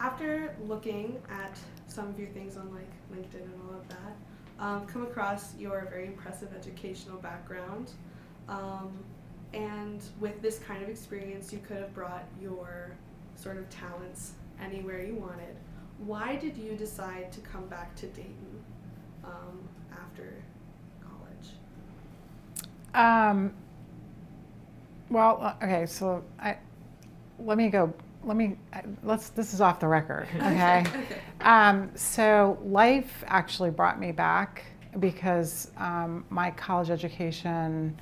After looking at some of your things on like LinkedIn and all of that, come across your very impressive educational background. Um, and with this kind of experience, you could have brought your sort of talents anywhere you wanted. Why did you decide to come back to Dayton after college? Um, okay, so let me go, this is off the record, okay? So life actually brought me back because my college education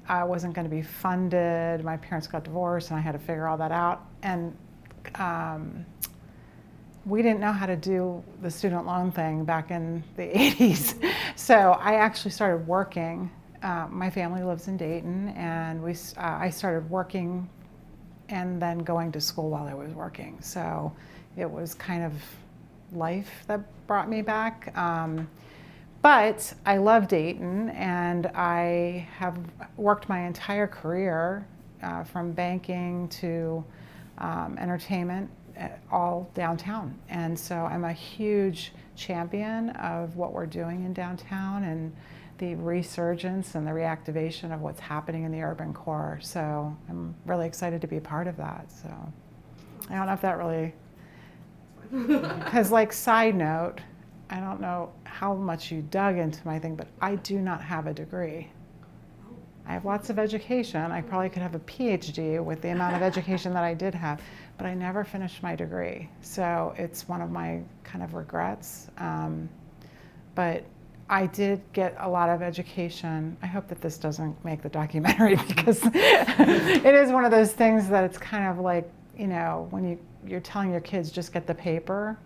wasn't going to be funded. My parents got divorced and I had to figure all that out. And we didn't know how to do the student loan thing back in the 80s. So I actually started working. My family lives in Dayton, and I started working and then going to school while I was working. So it was kind of life that brought me back. But I love Dayton, and I have worked my entire career from banking to entertainment, all downtown. And so I'm a huge champion of what we're doing in downtown and the resurgence and the reactivation of what's happening in the urban core. So I'm really excited to be a part of that. So I don't know if that really, because like side note, I don't know how much you dug into my thing, but I do not have a degree. I have lots of education. I probably could have a PhD with the amount of education that I did have, but I never finished my degree. So it's one of my kind of regrets. But I did get a lot of education. I hope that this doesn't make the documentary because it is one of those things that it's kind of like, you know, when you're telling your kids just get the paper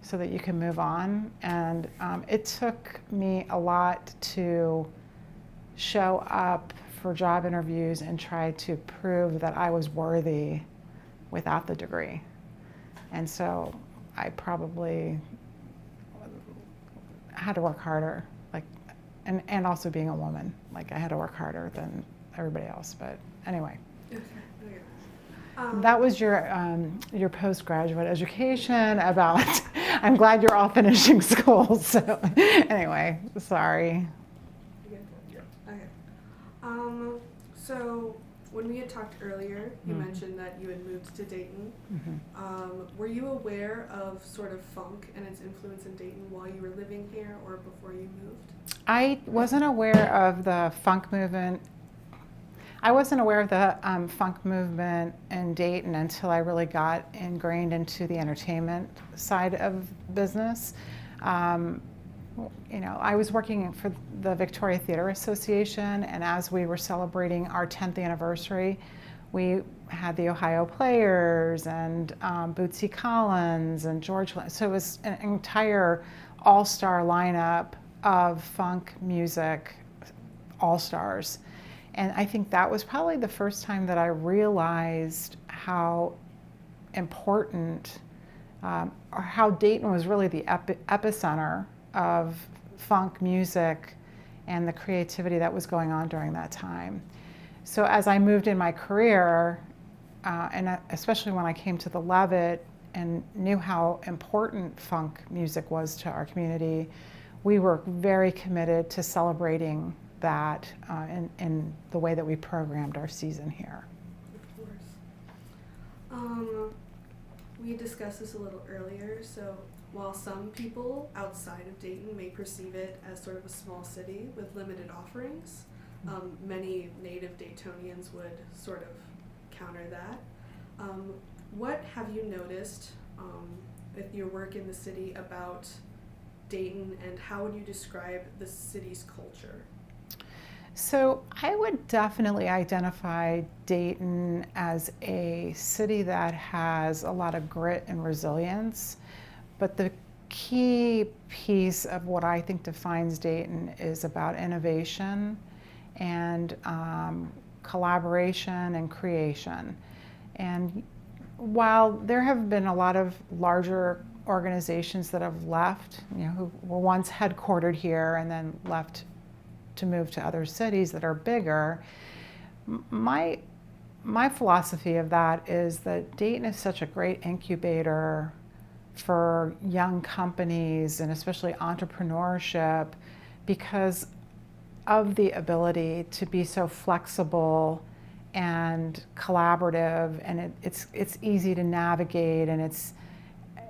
so that you can move on. And it took me a lot to show up for job interviews and try to prove that I was worthy without the degree. And so I probably had to work harder, like, and also being a woman, like I had to work harder than everybody else. But anyway, that was your postgraduate education about. I'm glad you're all finishing school. So anyway, sorry. Okay. So when we had talked earlier, you mentioned that you had moved to Dayton. Were you aware of sort of funk and its influence in Dayton while you were living here or before you moved? I wasn't aware of the funk movement. I wasn't aware of the funk movement in Dayton until I really got ingrained into the entertainment side of business. You know, I was working for the Victoria Theater Association, and as we were celebrating our 10th anniversary, we had the Ohio Players and Bootsy Collins and George. So it was an entire all-star lineup of funk music all-stars. And I think that was probably the first time that I realized how important, or how Dayton was really the epicenter of funk music and the creativity that was going on during that time. So as I moved in my career, and especially when I came to the Levitt and knew how important funk music was to our community, we were very committed to celebrating that in the way that we programmed our season here. Of course. We discussed this a little earlier, so while some people outside of Dayton may perceive it as sort of a small city with limited offerings, many native Daytonians would sort of counter that. What have you noticed with your work in the city about Dayton, and how would you describe the city's culture? So I would definitely identify Dayton as a city that has a lot of grit and resilience. But the key piece of what I think defines Dayton is about innovation and collaboration and creation. And while there have been a lot of larger organizations that have left, you know, who were once headquartered here and then left to move to other cities that are bigger, my philosophy of that is that Dayton is such a great incubator for young companies and especially entrepreneurship because of the ability to be so flexible and collaborative, and it's easy to navigate, and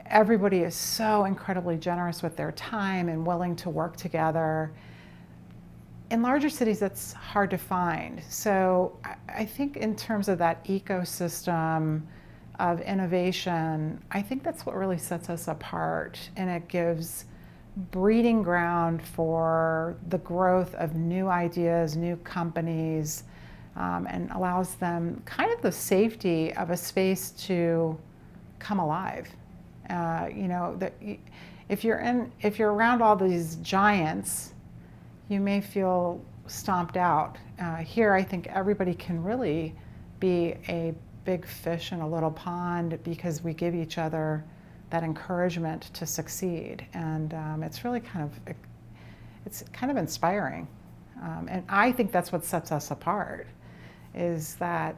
everybody is so incredibly generous with their time and willing to work together. In larger cities, that's hard to find. So I think in terms of that ecosystem of innovation, I think that's what really sets us apart, and it gives breeding ground for the growth of new ideas, new companies, and allows them kind of the safety of a space to come alive. If you're around all these giants, you may feel stomped out. Here, I think everybody can really be a big fish in a little pond because we give each other that encouragement to succeed, and it's really kind of inspiring. And I think that's what sets us apart. Is that,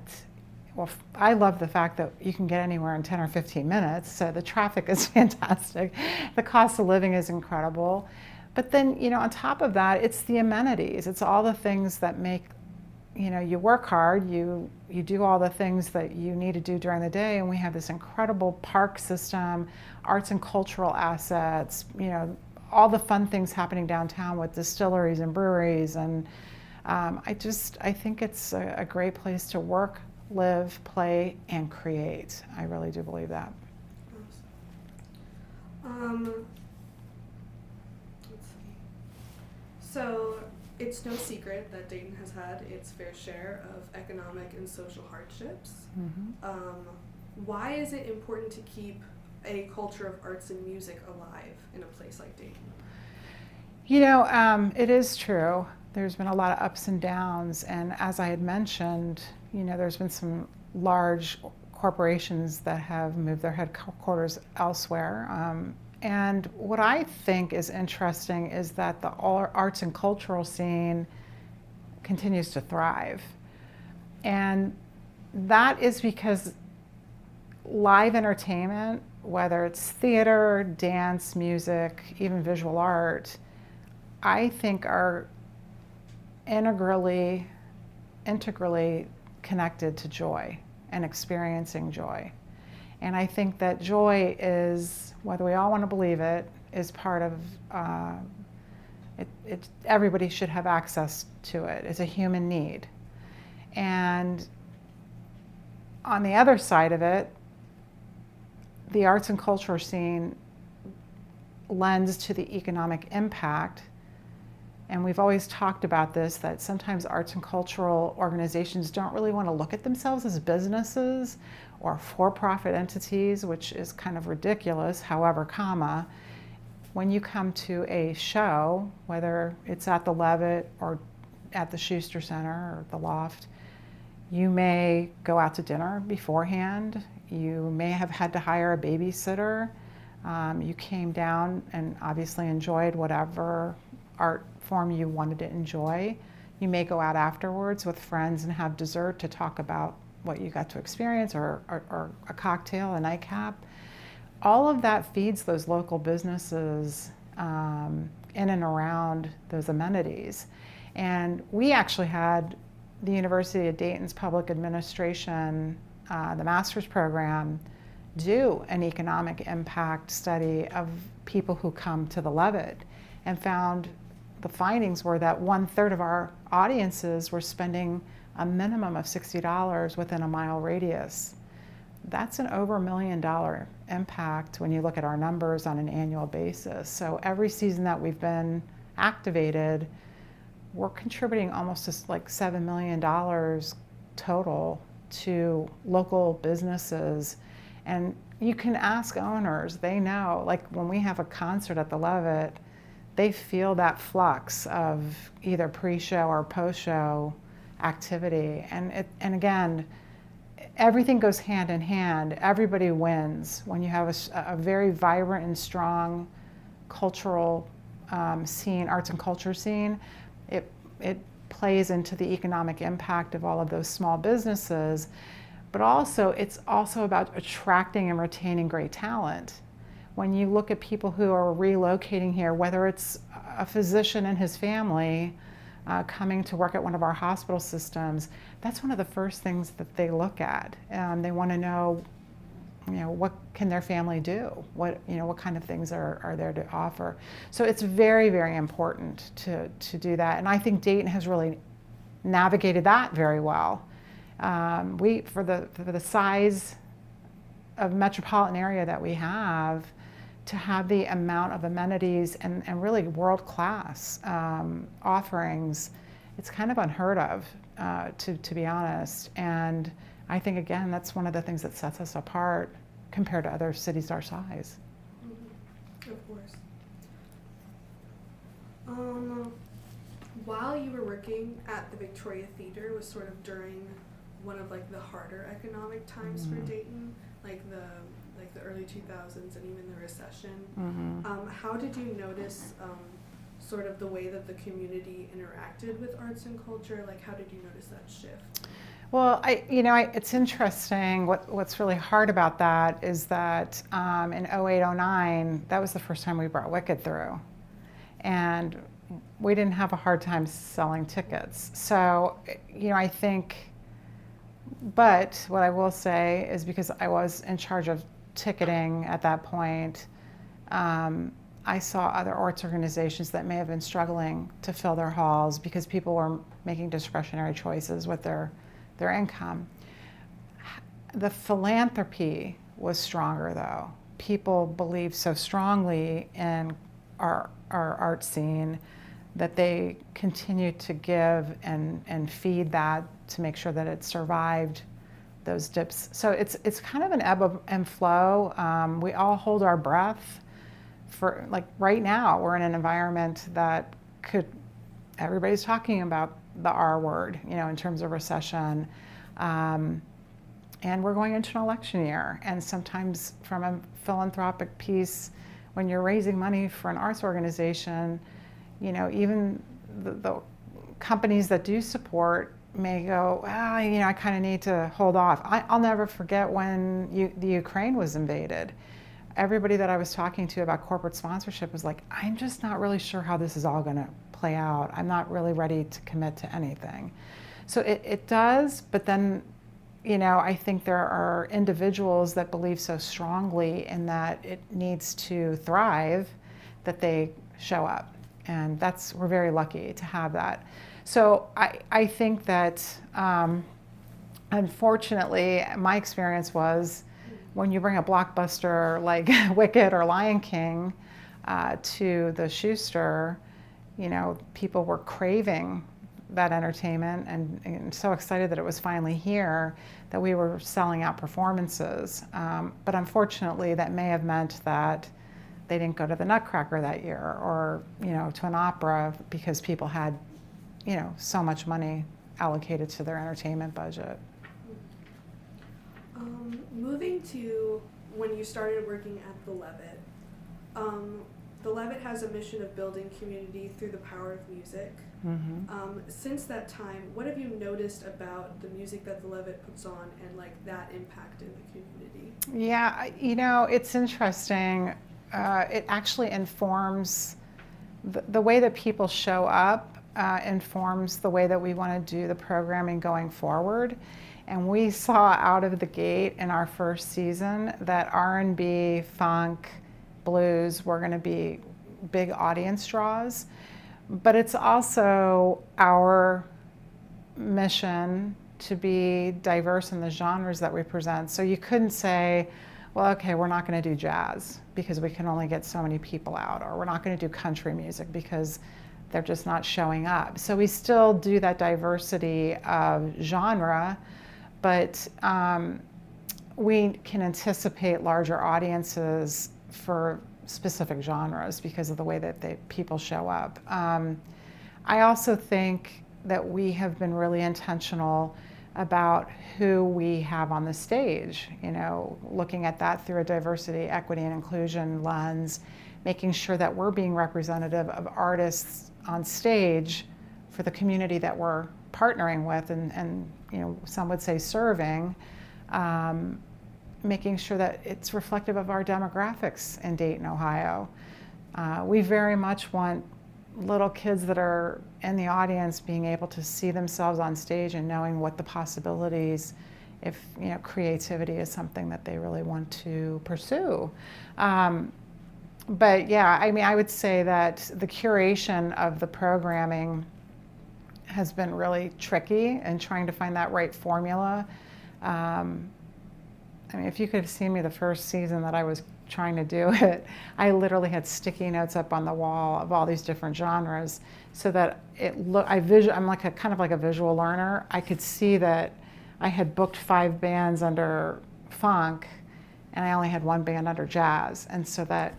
well, I love the fact that you can get anywhere in 10 or 15 minutes, so the traffic is fantastic. The cost of living is incredible. But then, on top of that, it's the amenities. It's all the things that make, you work hard, you do all the things that you need to do during the day, and we have this incredible park system, arts and cultural assets, all the fun things happening downtown with distilleries and breweries, and I think it's a great place to work, live, play, and create. I really do believe that. Let's see. So it's no secret that Dayton has had its fair share of economic and social hardships. Mm-hmm. Why is it important to keep a culture of arts and music alive in a place like Dayton? It is true. There's been a lot of ups and downs, and as I had mentioned, there's been some large corporations that have moved their headquarters elsewhere. And what I think is interesting is that the arts and cultural scene continues to thrive. And that is because live entertainment, whether it's theater, dance, music, even visual art, I think are integrally connected to joy and experiencing joy. And I think that joy is, whether we all want to believe it, is part of everybody should have access to it. It's a human need. And on the other side of it, the arts and culture scene lends to the economic impact. And we've always talked about this, that sometimes arts and cultural organizations don't really want to look at themselves as businesses or for-profit entities, which is kind of ridiculous, however, when you come to a show, whether it's at the Levitt or at the Schuster Center or the Loft, you may go out to dinner beforehand. You may have had to hire a babysitter. You came down and obviously enjoyed whatever art form you wanted to enjoy. You may go out afterwards with friends and have dessert to talk about what you got to experience, or a cocktail, a nightcap. All of that feeds those local businesses in and around those amenities. And we actually had the University of Dayton's Public Administration, the master's program, do an economic impact study of people who come to the Levitt, and found the findings were that 1/3 of our audiences were spending a minimum of $60 within a mile radius. That's an over $1 million impact when you look at our numbers on an annual basis. So every season that we've been activated, we're contributing almost just like $7 million total to local businesses. And you can ask owners, they know, like when we have a concert at the Levitt, they feel that flux of either pre-show or post-show activity. And again, everything goes hand in hand. Everybody wins when you have a very vibrant and strong cultural scene, arts and culture scene. It plays into the economic impact of all of those small businesses, but also it's also about attracting and retaining great talent. when you look at people who are relocating here, whether it's a physician and his family coming to work at one of our hospital systems, that's one of the first things that they look at. They want to know, what can their family do? What kind of things are there to offer? So it's very, very important to do that. And I think Dayton has really navigated that very well. For the size of metropolitan area that we have, to have the amount of amenities and really world-class offerings, it's kind of unheard of, to be honest. And I think, again, that's one of the things that sets us apart compared to other cities our size. Mm-hmm. Of course. While you were working at the Victoria Theater was sort of during one of the harder economic times for Dayton, like the early 2000s and even the recession. How did you notice sort of the way that the community interacted with arts and culture? How did you notice that shift? Well, it's interesting. What's really hard about that is that in 08-09, that was the first time we brought Wicked through, and we didn't have a hard time selling tickets. So, I think. But what I will say is, because I was in charge of ticketing at that point, I saw other arts organizations that may have been struggling to fill their halls because people were making discretionary choices with their income. The philanthropy was stronger, though. People believed so strongly in our art scene that they continued to give and feed that to make sure that it survived those dips. So it's kind of an ebb and flow. We all hold our breath for, right now, we're in an environment that everybody's talking about the R word, in terms of recession. And we're going into an election year. And sometimes from a philanthropic piece, when you're raising money for an arts organization, even the companies that do support may go, I kind of need to hold off. I'll never forget when the Ukraine was invaded. Everybody that I was talking to about corporate sponsorship was like, I'm just not really sure how this is all going to play out. I'm not really ready to commit to anything. So it does, but then, I think there are individuals that believe so strongly in that it needs to thrive that they show up. And we're very lucky to have that. So I think that, unfortunately, my experience was when you bring a blockbuster like Wicked or Lion King to the Schuster, people were craving that entertainment and so excited that it was finally here that we were selling out performances. But unfortunately, that may have meant that they didn't go to the Nutcracker that year or, to an opera because people had, so much money allocated to their entertainment budget. Moving to when you started working at the Levitt. The Levitt has a mission of building community through the power of music. Since that time, what have you noticed about the music that the Levitt puts on and that impact in the community? Yeah, it's interesting. It actually informs the way that people show up, informs the way that we want to do the programming going forward. And we saw out of the gate in our first season that R&B, funk, blues were going to be big audience draws. But it's also our mission to be diverse in the genres that we present. So you couldn't say, well, okay, we're not going to do jazz because we can only get so many people out, or we're not going to do country music because they're just not showing up. So we still do that diversity of genre, but we can anticipate larger audiences for specific genres because of the way that people show up. I also think that we have been really intentional about who we have on the stage, looking at that through a diversity, equity, and inclusion lens, making sure that we're being representative of artists on stage for the community that we're partnering with and some would say serving, making sure that it's reflective of our demographics in Dayton, Ohio. We very much want little kids that are in the audience being able to see themselves on stage and knowing what the possibilities, if creativity is something that they really want to pursue. But yeah, I mean, I would say that the curation of the programming has been really tricky and trying to find that right formula. I mean, if you could have seen me the first season that I was trying to do it, I literally had sticky notes up on the wall of all these different genres, so that I'm like kind of like a visual learner. I could see that I had booked 5 bands under funk, and I only had 1 band under jazz, and so that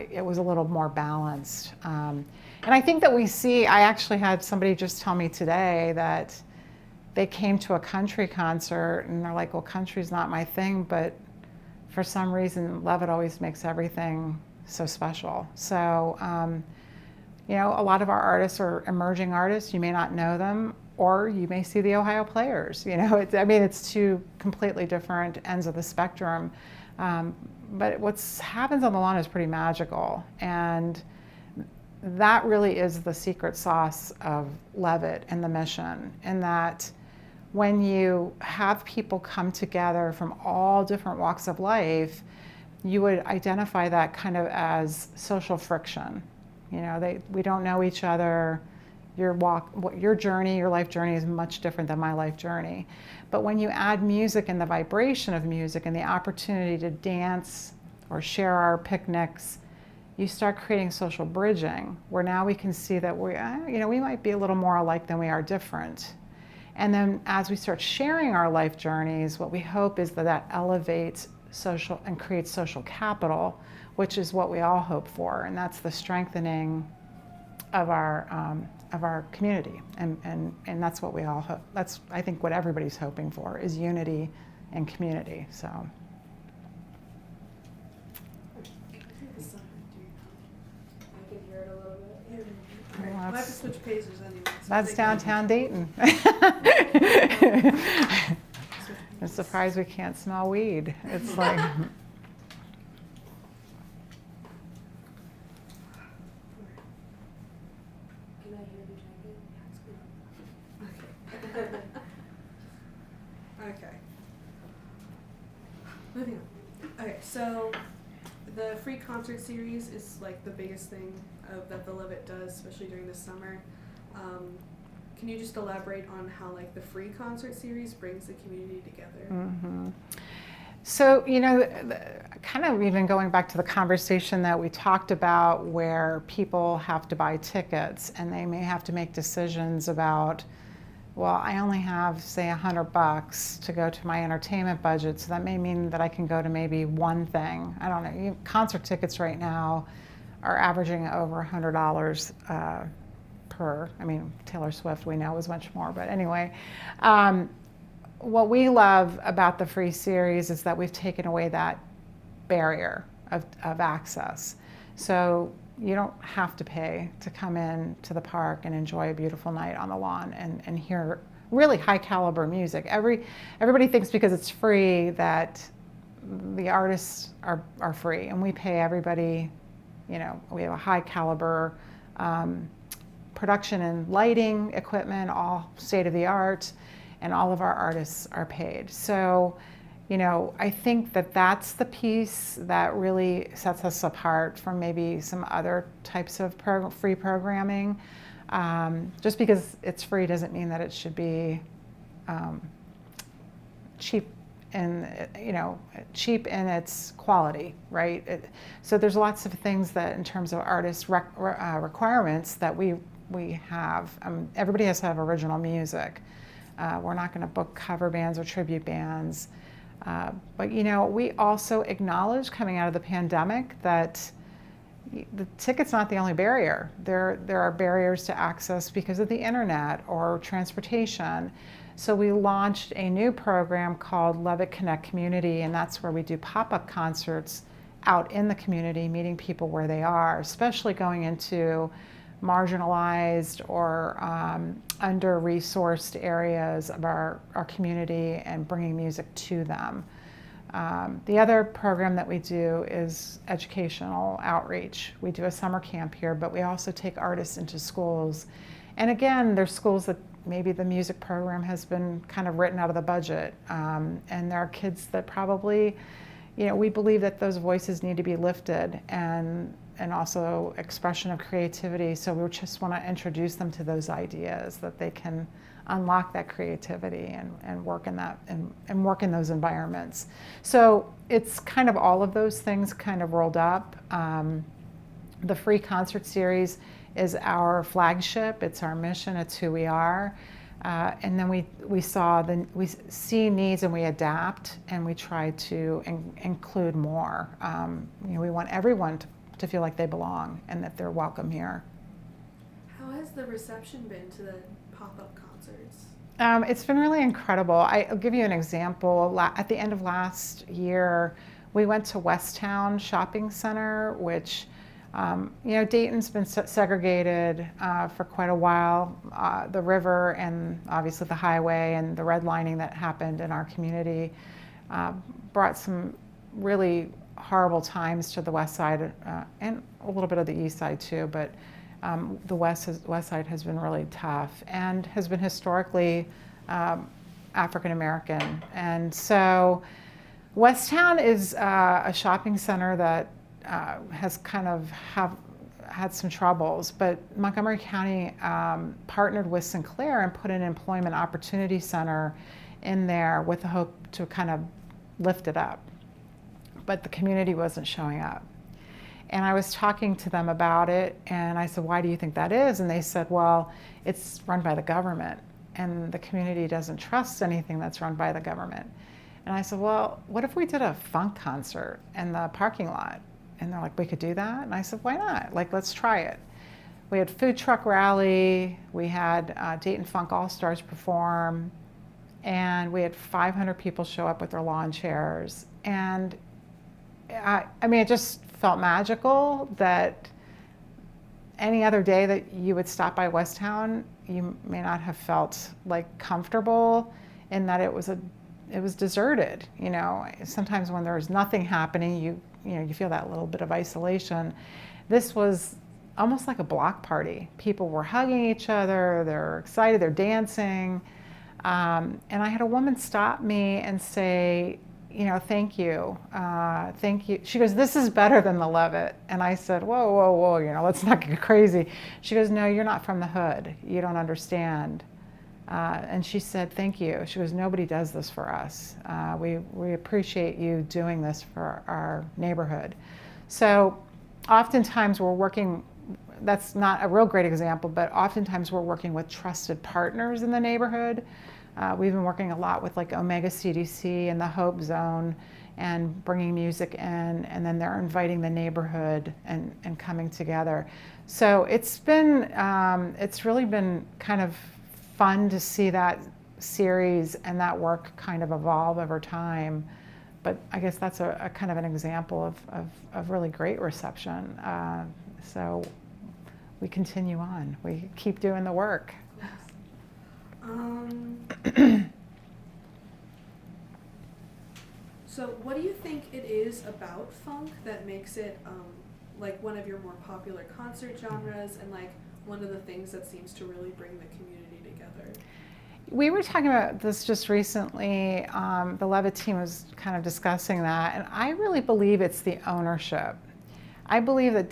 it was a little more balanced. And I think that I actually had somebody just tell me today that they came to a country concert and they're like, well, country's not my thing, but for some reason, Levitt always makes everything so special. So, a lot of our artists are emerging artists. You may not know them, or you may see the Ohio Players. It's 2 completely different ends of the spectrum. But what happens on the lawn is pretty magical, and that really is the secret sauce of Levitt and the mission, in that when you have people come together from all different walks of life, you would identify that kind of as social friction. We don't know each other. Your life journey is much different than my life journey. But when you add music and the vibration of music and the opportunity to dance or share our picnics, you start creating social bridging, where now we can see that we might be a little more alike than we are different. And then as we start sharing our life journeys, what we hope is that elevates social and creates social capital, which is what we all hope for, and that's the strengthening of our community, and that's what we all hope. That's, I think, what everybody's hoping for, is unity and community. So. I can hear it a little bit. Well, I have to switch pages anyway. So that's downtown Dayton. I'm surprised we can't smell weed. It's like. Okay. Moving on. Okay, so the free concert series is like the biggest thing that the Levitt does, especially during the summer. Can you just elaborate on how like the free concert series brings the community together? Mm-hmm. So, kind of even going back to the conversation that we talked about, where people have to buy tickets and they may have to make decisions about, well, I only have, say, $100 to go to my entertainment budget, so that may mean that I can go to maybe one thing. I don't know. Concert tickets right now are averaging over $100 per. Taylor Swift, we know, was much more, but anyway. What we love about the free series is that we've taken away that barrier of access. So you don't have to pay to come in to the park and enjoy a beautiful night on the lawn and hear really high caliber music. Everybody thinks because it's free that the artists are free, and we pay everybody. We have a high caliber production and lighting equipment, all state of the art, and all of our artists are paid. So, I think that that's the piece that really sets us apart from maybe some other types of free programming. Just because it's free doesn't mean that it should be cheap cheap in its quality, right? So there's lots of things that, in terms of artist requirements, that we have. Everybody has to have original music. We're not going to book cover bands or tribute bands. But we also acknowledge, coming out of the pandemic, that the ticket's not the only barrier. There are barriers to access because of the internet or transportation. So we launched a new program called Levitt Connect Community, and that's where we do pop-up concerts out in the community, meeting people where they are, especially going into marginalized or under-resourced areas of our community and bringing music to them. The other program that we do is educational outreach. We do a summer camp here, but we also take artists into schools. And again, there's schools that maybe the music program has been kind of written out of the budget. And there are kids that probably, we believe that those voices need to be lifted and also expression of creativity. So we just want to introduce them to those ideas that they can unlock that creativity and work in that and work in those environments. So it's kind of all of those things kind of rolled up. The free concert series is our flagship. It's our mission. It's who we are. And then we see needs and we adapt and we try to include more. We want everyone to feel like they belong and that they're welcome here. How has the reception been to the pop-up concerts? It's been really incredible. I'll give you an example. At the end of last year, we went to Westtown Shopping Center, which, Dayton's been segregated for quite a while. The river and obviously the highway and the redlining that happened in our community brought some really horrible times to the west side and a little bit of the east side too, but the west side has been really tough and has been historically African American. And so Westtown is a shopping center that has kind of had some troubles, but Montgomery County partnered with Sinclair and put an employment opportunity center in there with the hope to kind of lift it up. But the community wasn't showing up. And I was talking to them about it, and I said, why do you think that is? And they said, well, it's run by the government, and the community doesn't trust anything that's run by the government. And I said, well, what if we did a funk concert in the parking lot? And they're like, we could do that? And I said, why not? Let's try it. We had food truck rally, we had Dayton Funk All-Stars perform, and we had 500 people show up with their lawn chairs. And it just felt magical that any other day that you would stop by Westtown, you may not have felt comfortable in that it was deserted. Sometimes when there's nothing happening, you feel that little bit of isolation. This was almost like a block party. People were hugging each other, they're excited, they're dancing. And I had a woman stop me and say, thank you, thank you. She goes, this is better than the Levitt. And I said, whoa, let's not get crazy. She goes, no, you're not from the hood. You don't understand. And she said, thank you. She goes, nobody does this for us. We appreciate you doing this for our neighborhood. So oftentimes we're working, that's not a real great example, but oftentimes we're working with trusted partners in the neighborhood. We've been working a lot with Omega CDC and the Hope Zone and bringing music in, and then they're inviting the neighborhood and coming together. So it's really been kind of fun to see that series and that work kind of evolve over time. But I guess that's a kind of an example of really great reception. So we continue on. We keep doing the work. So what do you think it is about funk that makes it one of your more popular concert genres and one of the things that seems to really bring the community together? We were talking about this just recently. The Levitt team was kind of discussing that, and I really believe it's the ownership. I believe that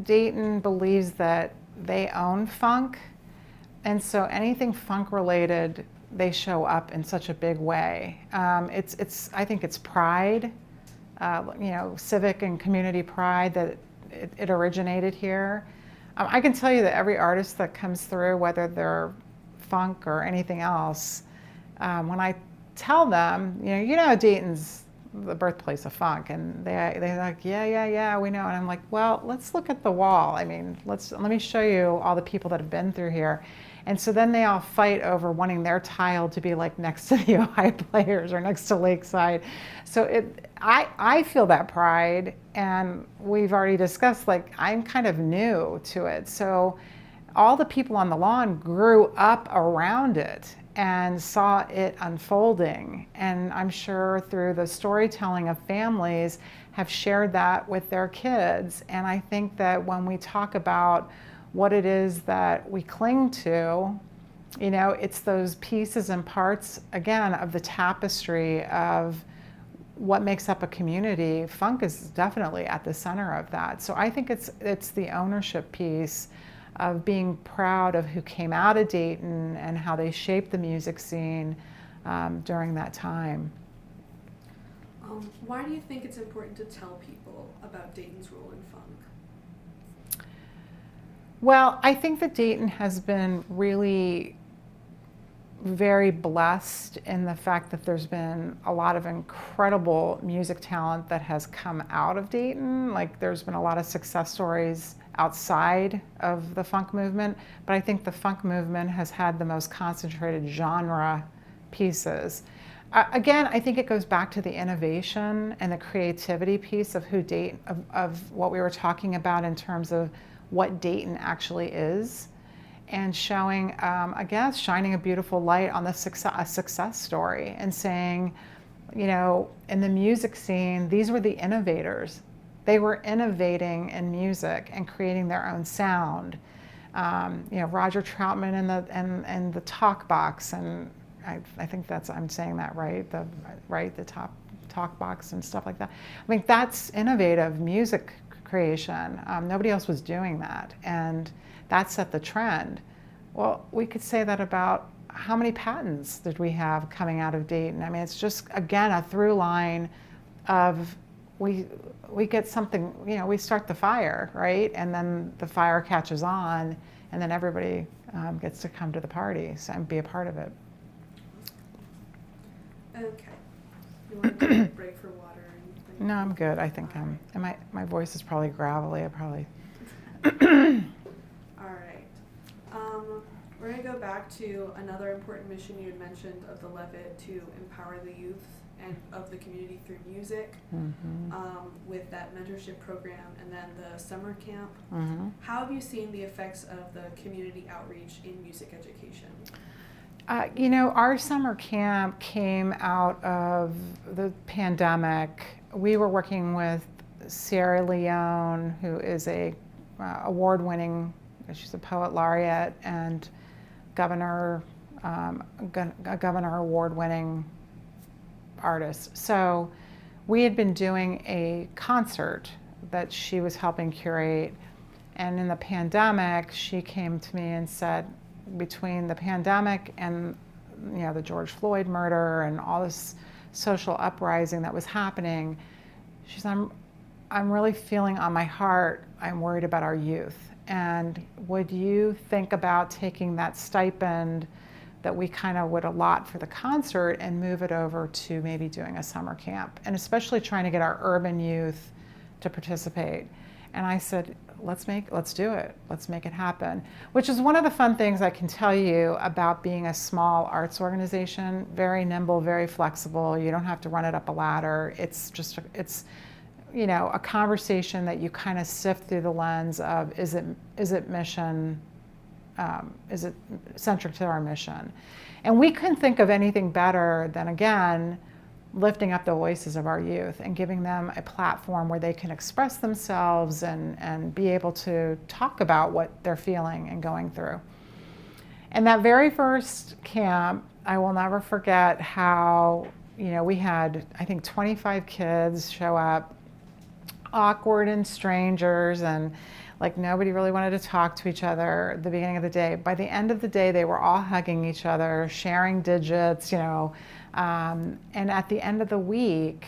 Dayton believes that they own funk, and so anything funk related, they show up in such a big way. I think it's pride, civic and community pride that it originated here. I can tell you that every artist that comes through, whether they're funk or anything else, when I tell them, Dayton's the birthplace of funk, and they're like, yeah, we know. And I'm like, well, let's look at the wall. Let me show you all the people that have been through here. And so then they all fight over wanting their tile to be next to the Ohio Players or next to Lakeside. So I feel that pride, and we've already discussed, I'm kind of new to it. So all the people on the lawn grew up around it. and saw it unfolding. And I'm sure through the storytelling of families have shared that with their kids. And I think that when we talk about what it is that we cling to, you know, it's those pieces and parts, again, of the tapestry of what makes up a community. Funk is definitely at the center of that. So I think it's the ownership piece of being proud of who came out of Dayton and how they shaped the music scene during that time. Why do you think it's important to tell people about Dayton's role in funk? Well, I think that Dayton has been really very blessed in the fact that there's been a lot of incredible music talent that has come out of Dayton. Like, there's been a lot of success stories outside of the funk movement, but I think the funk movement has had the most concentrated genre pieces. Again, I think it goes back to the innovation and the creativity piece of who Dayton, of what we were talking about in terms of what Dayton actually is, and showing, I guess, shining a beautiful light on a success story and saying, you know, in the music scene, these were the innovators. They were innovating in music and creating their own sound. You know, Roger Troutman and the talk box, and I think I'm saying that right, the talk box and stuff like that. I mean, that's innovative music creation. Nobody else was doing that, and that set the trend. Well, we could say that about how many patents did we have coming out of Dayton? I mean, it's just, again, a through line of we get something, you know, we start the fire, right? And then the fire catches on, and then everybody gets to come to the party and be a part of it. Okay. You want to take a break for water or anything? No, I'm good. I think and my voice is probably gravelly. I probably. All right. We're going to go back to another important mission you had mentioned of the Levitt to empower the youth and of the community through music, with that mentorship program and then the summer camp. How have you seen the effects of the community outreach in music education? You know, our summer camp came out of the pandemic. We were working with Sierra Leone, who is a award-winning, she's a poet laureate and governor award-winning artist. So we had been doing a concert that she was helping curate, and in the pandemic, she came to me and said, between the pandemic and, you know, the George Floyd murder and all this social uprising that was happening, she said, I'm really feeling on my heart, I'm worried about our youth. And would you think about taking that stipend that we kind of would allot for the concert and move it over to maybe doing a summer camp, and especially trying to get our urban youth to participate? And I said, let's do it. Let's make it happen. Which is one of the fun things I can tell you about being a small arts organization. Very nimble, very flexible. You don't have to run it up a ladder. It's you know, a conversation that you kind of sift through the lens of, is it mission, is it centric to our mission? And we couldn't think of anything better than, again, lifting up the voices of our youth and giving them a platform where they can express themselves and be able to talk about what they're feeling and going through. And that very first camp, I will never forget how, you know, we had, I think, 25 kids show up, awkward and strangers, and like nobody really wanted to talk to each other at the beginning of the day. By the end of the day, they were all hugging each other, sharing digits, you know, and at the end of the week,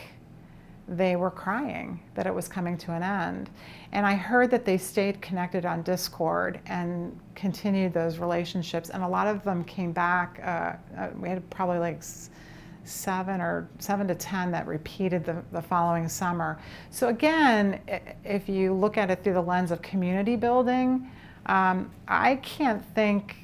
they were crying that it was coming to an end. And I heard that they stayed connected on Discord and continued those relationships. And a lot of them came back. We had probably like 7 to 10 that repeated the following summer. So again, if you look at it through the lens of community building, I can't think,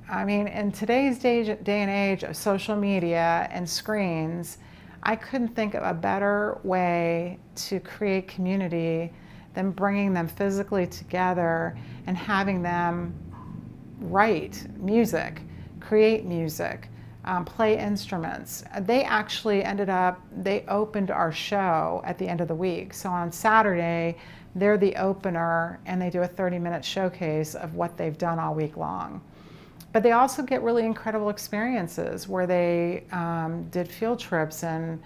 I mean, in today's day and age of social media and screens, I couldn't think of a better way to create community than bringing them physically together and having them write music. create music, play instruments. They actually they opened our show at the end of the week. So on Saturday, they're the opener and they do a 30-minute showcase of what they've done all week long. But they also get really incredible experiences where they did field trips and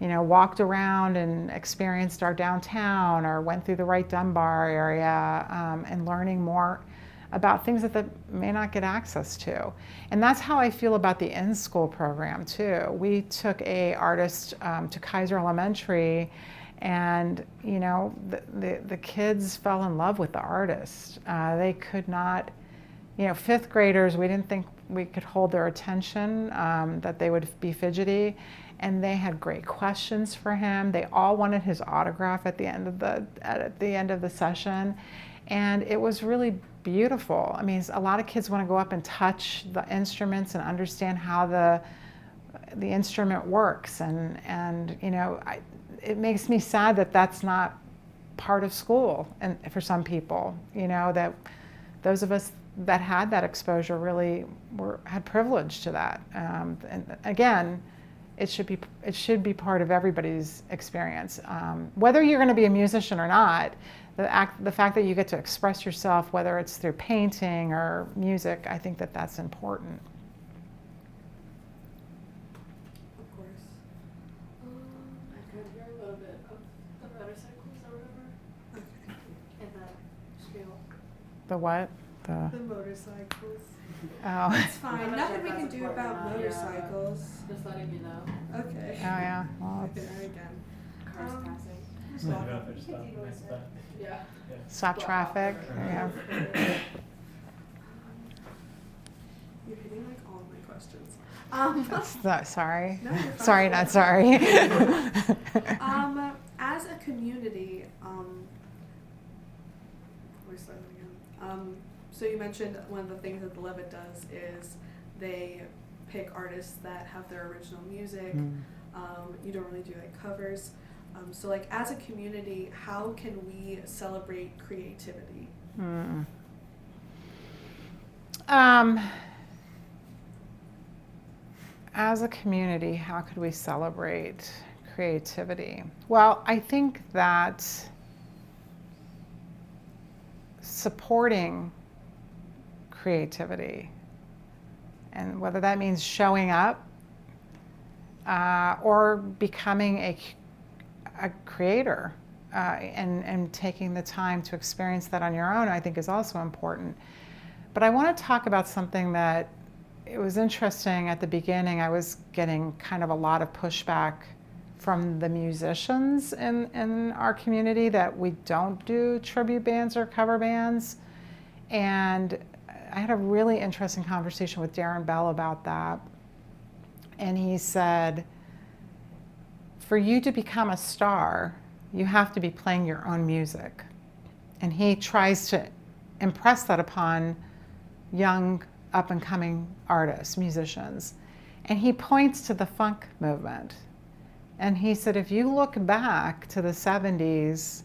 walked around and experienced our downtown or went through the Wright Dunbar area and learning more about things that they may not get access to. And that's how I feel about the in-school program too. We took a artist to Kaiser Elementary, and the kids fell in love with the artist. They could not, fifth graders, we didn't think we could hold their attention, that they would be fidgety. And they had great questions for him. They all wanted his autograph at the end of the session. And it was really beautiful. I mean, a lot of kids want to go up and touch the instruments and understand how the instrument works. And it makes me sad that that's not part of school, and for some people, that those of us that had that exposure really had privilege to that. And again, it should be part of everybody's experience. Whether you're going to be a musician or not, the fact that you get to express yourself, whether it's through painting or music, I think that that's important. Of course. I could hear a little bit of the motorcycles or whatever Okay. in that spiel. The what? The motorcycles. Oh. It's fine. I'm not Nothing sure we if can that's do important or about not. motorcycles. Just letting you know. Okay. Oh yeah. Well, Okay, it's- again. Cars Um, passing. Yeah. stop traffic. Yeah. You're hitting like all of my questions. Sorry. No, you're fine. Sorry, not sorry. As a community, where's that again? So you mentioned one of the things that the Levitt does is they pick artists that have their original music. You don't really do like covers. So like as a community, how can we celebrate creativity? As a community, how could we celebrate creativity? Well, I think that supporting creativity, and whether that means showing up or becoming a creator and taking the time to experience that on your own, I think is also important. But I want to talk about something that it was interesting at the beginning. I was getting kind of a lot of pushback from the musicians in our community that we don't do tribute bands or cover bands. And I had a really interesting conversation with Darren Bell about that. And he said, for you to become a star, you have to be playing your own music. And he tries to impress that upon young up-and-coming artists, musicians. And he points to the funk movement. And he said, if you look back to the 70s,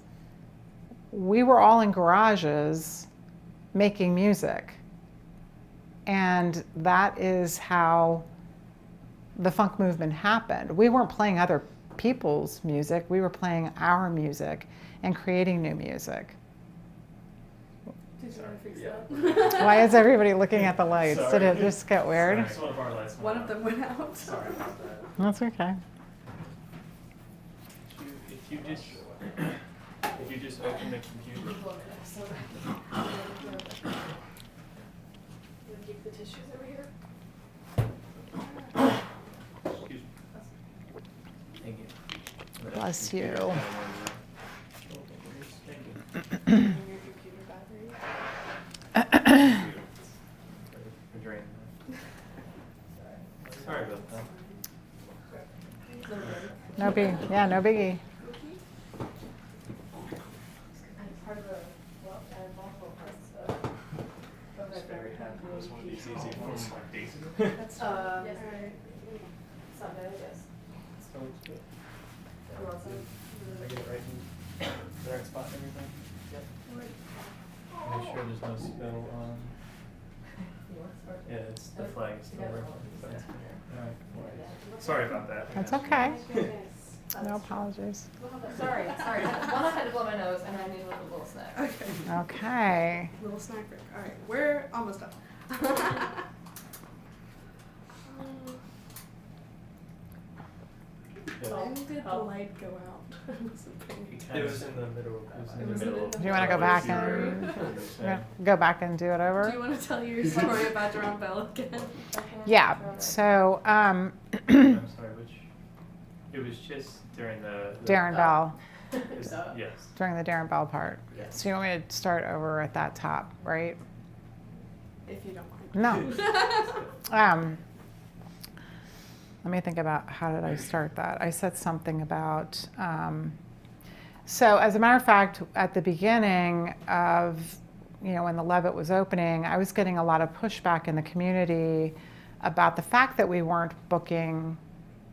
we were all in garages making music. And that is how the funk movement happened. We weren't playing other people's music, we were playing our music and creating new music. Did you want to fix that? Why is everybody looking at the lights? Sorry. Did it just get weird? Sorry, one of our lights One of them went out. Sorry about that. That's okay. If you just open the computer. You keep the tissues over here? Excuse me. Thank you. Bless you. Thank you. And your computer battery? For draining that. Sorry about that. No big, yeah, no biggie. And part of the, well, and multiple parts of. I'm just very happy it was one of these easy ones like days ago. Yes, Sunday, I guess. So it's good. Who else? Did I get it right in the right spot and everything? Yep. Make sure there's no spill on. You want to start? Yeah, it's the flag is still working. So it's Yeah. all right. Sorry about that. That's okay. No apologies. Sorry. One, I had to blow my nose, and I needed a little snack. Okay. Okay. Little snack break. All right, we're almost done. When did the light go out? I wasn't paying attention. It was in the middle. It was in It the was middle. in the Do you want to go back go back and do it Do over? you want to tell your story about Jerome Bell again? Yeah. So I'm sorry, which? It was just during the Darren Bell, Yes. during the Darren Bell part. Yes. So you want me to start over at that top, right? If you don't mind. No. Let me think about how did I start that. I said something about, so as a matter of fact, at the beginning of, when the Levitt was opening, I was getting a lot of pushback in the community about the fact that we weren't booking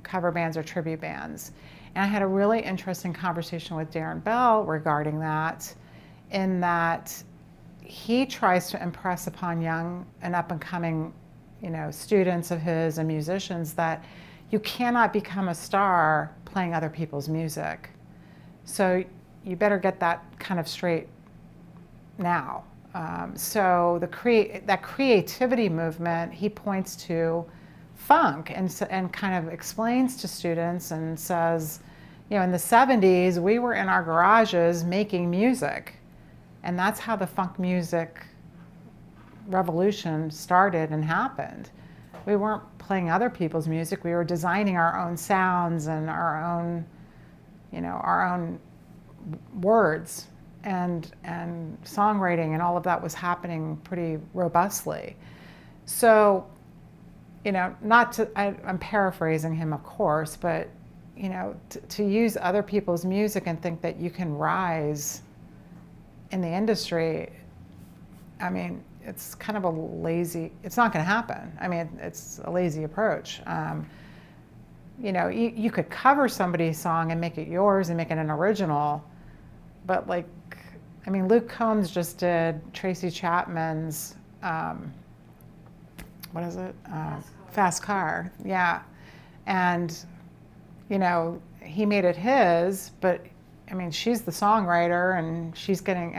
cover bands or tribute bands. And I had a really interesting conversation with Darren Bell regarding that, in that he tries to impress upon young and up and coming students of his and musicians that you cannot become a star playing other people's music. So you better get that kind of straight now. So that creativity movement, he points to funk and kind of explains to students and says, in the 70s, we were in our garages making music. And that's how the funk music revolution started and happened. We weren't playing other people's music. We were designing our own sounds and our own words and songwriting, and all of that was happening pretty robustly. So, I'm paraphrasing him, of course, but to use other people's music and think that you can rise in the industry, I mean, it's kind of it's not going to happen. I mean, it's a lazy approach. You could cover somebody's song and make it yours and make it an original, but Luke Combs just did Tracy Chapman's, what is it? Fast Car. Yeah. And, he made it his, but she's the songwriter and she's getting,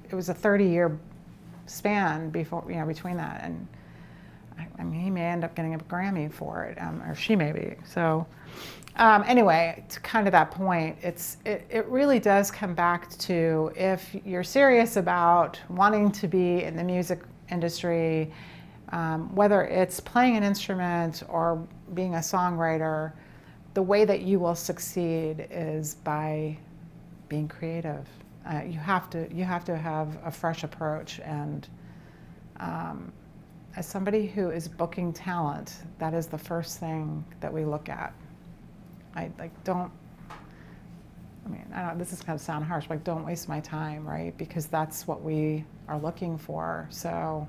it was a 30-year span between that, and he may end up getting a Grammy for it, or she may be. So anyway, to kind of that point, it really does come back to, if you're serious about wanting to be in the music industry, whether it's playing an instrument or being a songwriter, the way that you will succeed is by being creative. You have to have a fresh approach, and as somebody who is booking talent, that is the first thing that we look at. I don't know, this is going to sound harsh, but don't waste my time, right? Because that's what we are looking for. So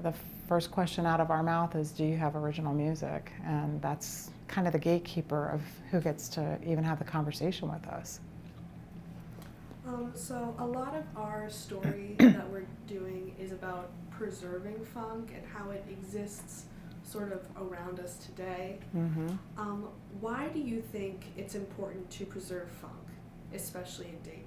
the first question out of our mouth is, do you have original music? And that's kind of the gatekeeper of who gets to even have the conversation with us. So a lot of our story that we're doing is about preserving funk and how it exists sort of around us today. Mm-hmm. Why do you think it's important to preserve funk, especially in Dayton?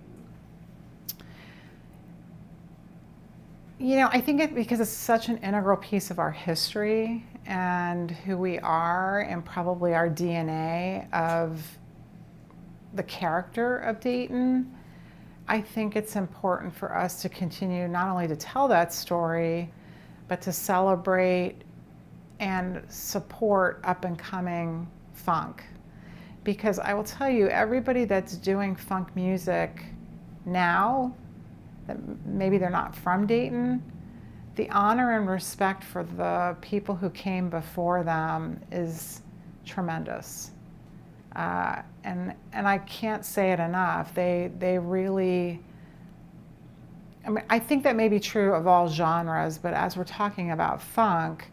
I think because it's such an integral piece of our history and who we are, and probably our DNA of the character of Dayton. I think it's important for us to continue not only to tell that story, but to celebrate and support up and coming funk. Because I will tell you, everybody that's doing funk music now, that maybe they're not from Dayton, the honor and respect for the people who came before them is tremendous. And I can't say it enough. They really, I think that may be true of all genres, but as we're talking about funk,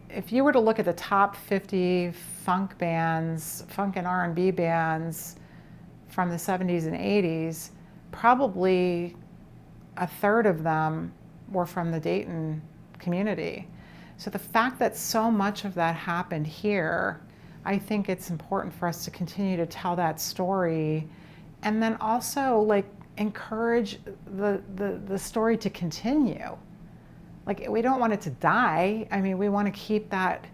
if you were to look at the top 50 funk bands, funk and R&B bands from the 70s and 80s, probably a third of them were from the Dayton community. So the fact that so much of that happened here, I think it's important for us to continue to tell that story, and then also like encourage the story to continue. Like, we don't want it to die. I mean, we want to keep that,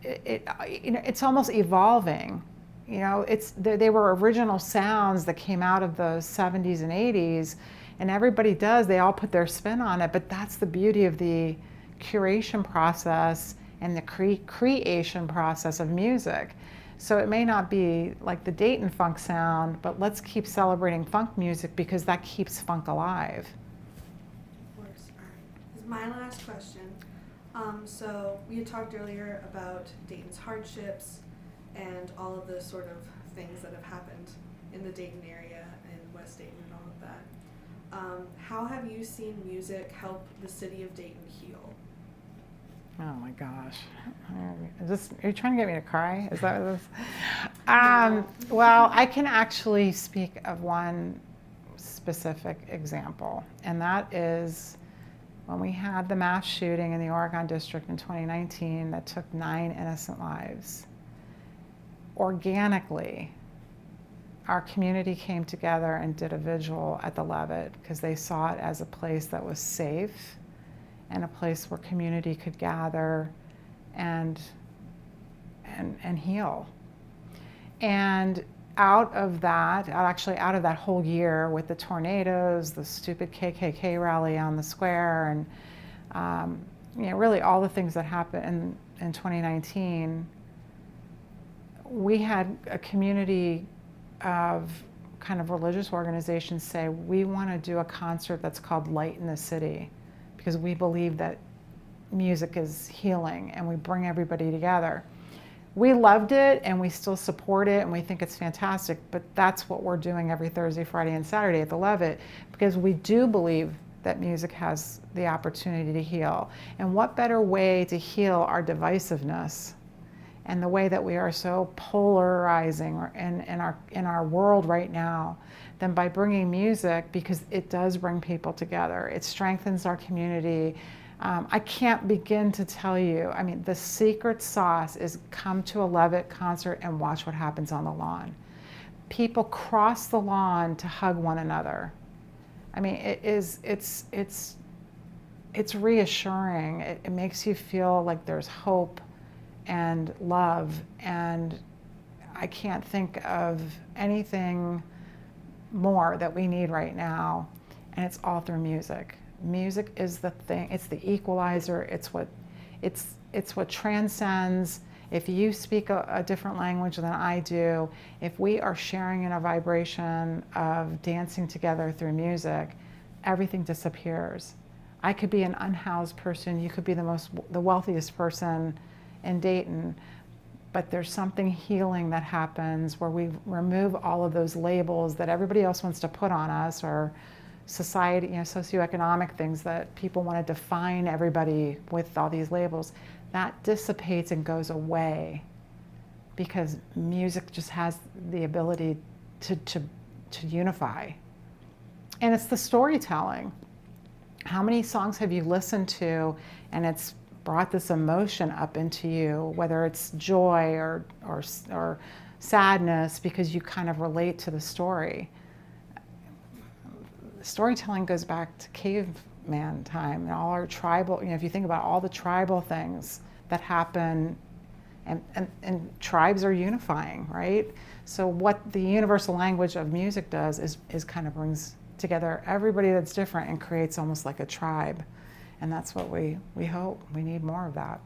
it's almost evolving. They were original sounds that came out of the 70s and 80s, and everybody does, they all put their spin on it, but that's the beauty of the curation process and the creation process of music. So it may not be like the Dayton funk sound, but let's keep celebrating funk music because that keeps funk alive. Of course. All right. This is my last question. So we had talked earlier about Dayton's hardships and all of the sort of things that have happened in the Dayton area and West Dayton and all of that. How have you seen music help the city of Dayton heal? Oh my gosh. Are you trying to get me to cry? Is that what this? Well, I can actually speak of one specific example, and that is when we had the mass shooting in the Oregon District in 2019 that took 9 innocent lives. Organically, our community came together and did a vigil at the Levitt because they saw it as a place that was safe and a place where community could gather and heal. And out of that whole year with the tornadoes, the stupid KKK rally on the square, and really all the things that happened in 2019, we had a community of kind of religious organizations say, we want to do a concert that's called Light in the City, because we believe that music is healing and we bring everybody together. We loved it and we still support it and we think it's fantastic, but that's what we're doing every Thursday, Friday, and Saturday at the Levitt, because we do believe that music has the opportunity to heal. And what better way to heal our divisiveness and the way that we are so polarizing in our world right now than by bringing music, because it does bring people together. It strengthens our community. I can't begin to tell you, I mean, the secret sauce is come to a Levitt concert and watch what happens on the lawn. People cross the lawn to hug one another. I mean, it's reassuring. It makes you feel like there's hope and love, and I can't think of anything more that we need right now, and it's all through music. Music is the thing, it's the equalizer, it's what transcends. If you speak a different language than I do, if we are sharing in a vibration of dancing together through music, everything disappears. I could be an unhoused person, you could be the wealthiest person in Dayton, but there's something healing that happens where we remove all of those labels that everybody else wants to put on us, or society, socioeconomic things that people want to define everybody with all these labels. That dissipates and goes away because music just has the ability to unify. And it's the storytelling. How many songs have you listened to and it's brought this emotion up into you, whether it's joy or sadness, because you kind of relate to the story. Storytelling goes back to caveman time and all our tribal, if you think about all the tribal things that happen, and tribes are unifying, right? So what the universal language of music does is kind of brings together everybody that's different and creates almost like a tribe. And that's what we hope. We need more of that.